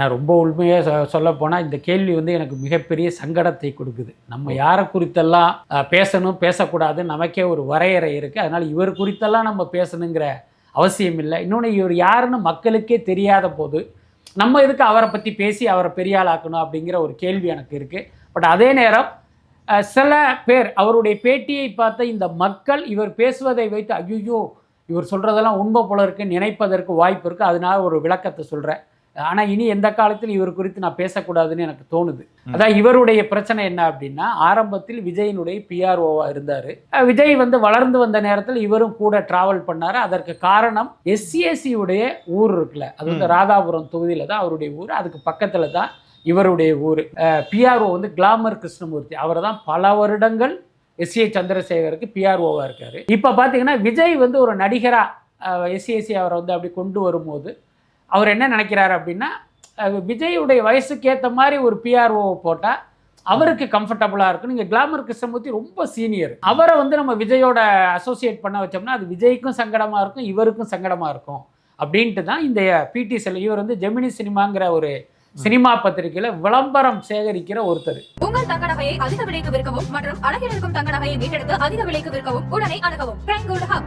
நான் ரொம்ப உண்மையாக சொல்லப்போனால் இந்த கேள்வி எனக்கு மிகப்பெரிய சங்கடத்தை கொடுக்குது. நம்ம யாரை குறித்தெல்லாம் பேசணும் பேசக்கூடாது நமக்கே ஒரு வரையறை இருக்குது. அதனால் இவர் குறித்தெல்லாம் நம்ம பேசணுங்கிற அவசியம் இல்லை. இன்னொன்று இவர் யாருன்னு மக்களுக்கே தெரியாத போது நம்ம எதுக்கு அவரை பற்றி பேசி அவரை பெரிய ஆளாக்கணும் அப்படிங்கிற ஒரு கேள்வி எனக்கு இருக்குது. பட் அதே நேரம் சில பேர் அவருடைய பேட்டியை பார்த்த இந்த மக்கள் இவர் பேசுவதை வைத்து ஐயோ இவர் சொல்கிறதெல்லாம் உண்மை போல இருக்குன்னு நினைப்பதற்கு வாய்ப்பு இருக்குது. அதனால ஒரு விளக்கத்தை சொல்கிறேன். ஆனால் இனி எந்த காலத்தில் இவர் குறித்து நான் பேசக்கூடாதுன்னு எனக்கு தோணுது. அதான் இவருடைய பிரச்சனை என்ன அப்படின்னா, ஆரம்பத்தில் விஜயினுடைய பிஆர்ஓவாக இருந்தார். விஜய் வளர்ந்து வந்த நேரத்தில் இவரும் கூட டிராவல் பண்ணார். அதற்கு காரணம் எஸ்சிஎஸ்சியுடைய ஊர் இருக்குல்ல, அது ராதாபுரம் தொகுதியில் தான் அவருடைய ஊர். அதுக்கு பக்கத்தில் தான் இவருடைய ஊர். PRO glamour Krishnamurthy. அவர் தான் பல வருடங்கள் எஸ்ஏ சந்திரசேகருக்கு பிஆர்ஓவாக இருக்கார். இப்போ பார்த்தீங்கன்னா விஜய் ஒரு நடிகராக எஸ்சிஎஸ்சி அவரை அப்படி கொண்டு வரும்போது அவர் என்ன நினைக்கிறாரு அப்படின்னா, விஜயுடைய வயசுக்கு ஏற்ற மாதிரி ஒரு பிஆர்ஓ போட்டால் அவருக்கு கம்ஃபர்டபுளாக இருக்கும். நீங்கள் கிளாமர் கிருஷ்ணமூர்த்தி ரொம்ப சீனியர். அவரை நம்ம விஜயோட அசோசியேட் பண்ண வச்சோம்னா அது விஜய்க்கும் சங்கடமாக இருக்கும், இவருக்கும் சங்கடமாக இருக்கும் அப்படின்ட்டு தான் இந்த பிடி செல்வம். இவர் ஜெமினி சினிமாங்கிற ஒரு சினிமா பத்திரிகையில விளம்பரம் சேகரிக்கிற ஒருத்தர். உங்கள் தங்க நகையை அதிக விலைக்கு விற்கவும் மற்றும் அழகில் இருக்கும் தங்க நகையை மீட்டெடுத்து அதிக விலைக்கு விற்கவும் உடனே அணுகவும்.